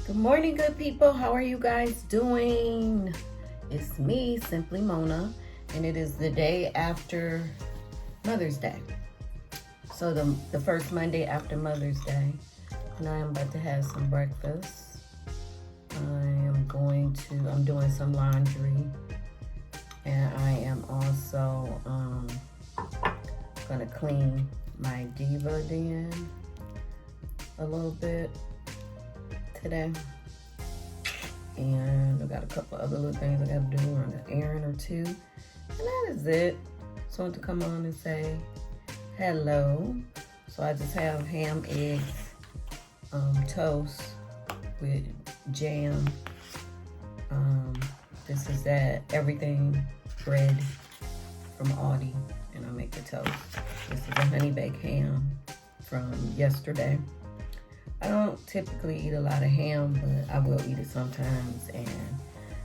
Good morning, good people. How are you guys doing? It's me, Simply Mona, and it is the day after Mother's Day. So the first Monday after Mother's Day, and I am about to have some breakfast. I'm doing some laundry, and I am also gonna clean my Diva den a little bit today. And I got a couple other little things I gotta do, on an errand or two. And that is it. So I want to come on and say hello. So I just have ham, eggs, toast with jam. This is that everything bread from Aldi, and I make the toast. This is a honey baked ham from yesterday. I don't typically eat a lot of ham, but I will eat it sometimes, and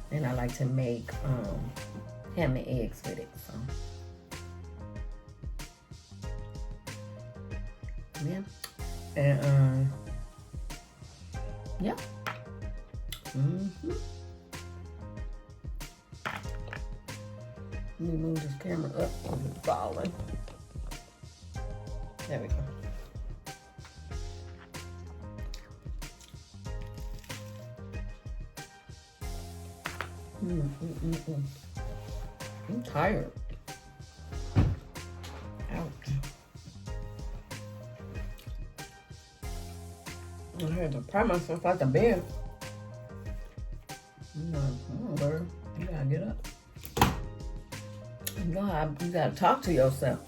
then I like to make ham and eggs with it. So yeah, and yeah. Let me move this camera up. It's falling. There we go. I'm tired. Ouch. I had to pry myself out the bed. I'm like, come on, girl. You gotta get up. You gotta talk to yourself.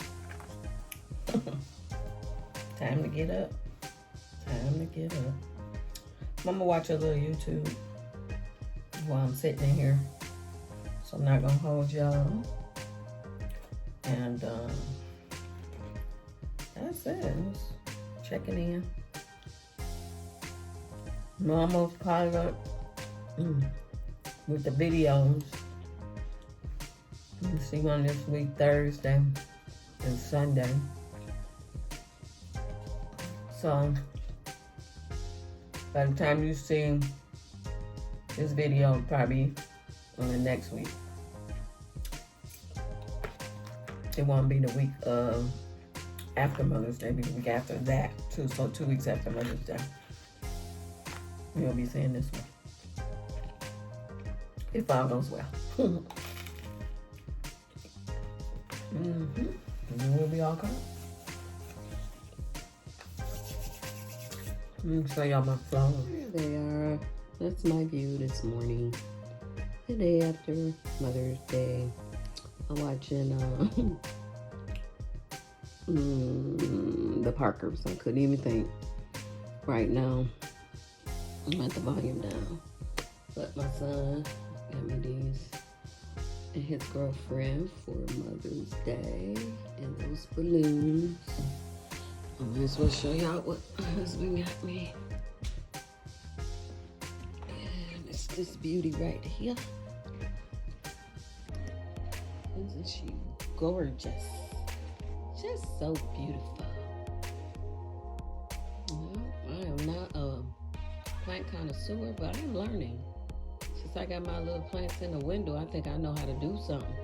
Time to get up. Time to get up. I'm gonna watch a little YouTube while I'm sitting in here, so I'm not gonna hold y'all. And that's it. Just checking in. I'm almost caught up with the videos. You see one this week, Thursday and Sunday. So by the time you see this video, probably on the next week. It won't be the week after Mother's Day, be the week after that too. So 2 weeks after Mother's Day, you'll be seeing this one, if all goes well. And then we'll be all caught. Let me show y'all my flowers. Here they are. That's my view this morning. The day after Mother's Day. I'm watching the Parkers. I couldn't even think right now. I'm at the volume down. But my son got me these and his girlfriend for Mother's Day. And those balloons. I might as well show y'all what my husband got me. This beauty right here. Isn't she gorgeous? Just so beautiful. Well, I am not a plant connoisseur, but I'm learning. Since I got my little plants in the window, I think I know how to do something.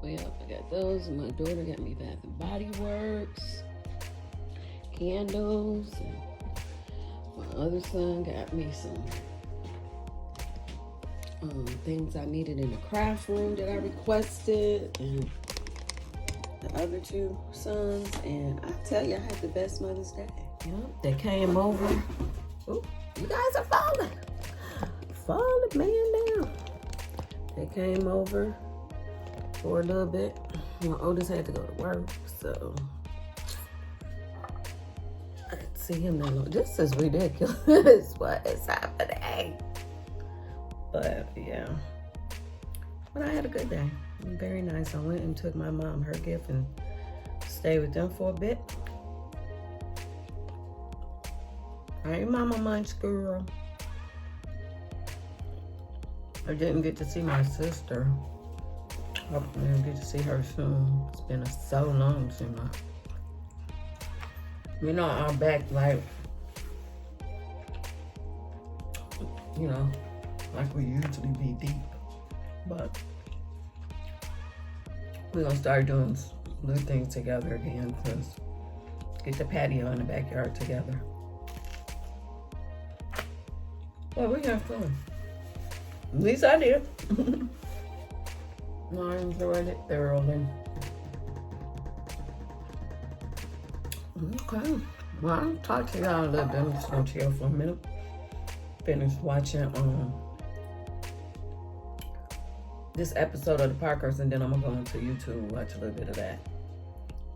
Well, I got those, and my daughter got me Bath and Body Works, candles, and my other son got me some things I needed in the craft room that I requested, and the other two sons. And I tell you, I had the best Mother's Day. Yep, they came over. Ooh, you guys are falling. Falling man down. They came over for a little bit. My oldest had to go to work, so I didn't see him that long. This is ridiculous. What is happening? But yeah, but I had a good day. Very nice. I went and took my mom her gift and stayed with them for a bit. I ain't mama munch girl. I didn't get to see my sister. Hopefully I'll get to see her soon. It's been so long since I'm back like you know, like we usually be deep. But we're gonna start doing little things together again, because get the patio in the backyard together. Well, we have fun. At least I did. No, I enjoyed it thoroughly. Okay. Well, I'll talk to y'all a little bit. I'm just gonna chill for a minute. Finish watching this episode of The Parkers, and then I'm gonna go into YouTube and watch a little bit of that.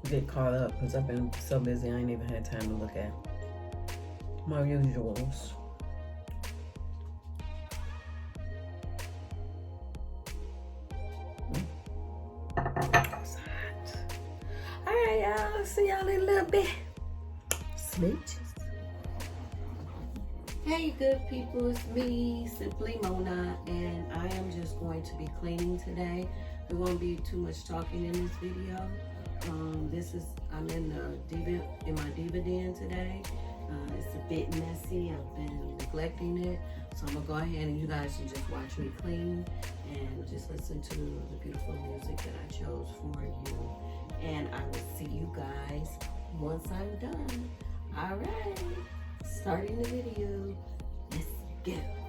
Get caught up, because I've been so busy I ain't even had time to look at my usuals. Alright, y'all. I'll see y'all in a little bit. Smooches. Hey, good people. It's me, Simply Mona, and I am just going to be cleaning today. There won't be too much talking in this video. I'm in my diva den today. It's a bit messy. I've been neglecting it. So I'm gonna go ahead and you guys can just watch me clean and just listen to the beautiful music that I chose for you. And I will see you guys once I'm done. All right, starting the video. Let's go.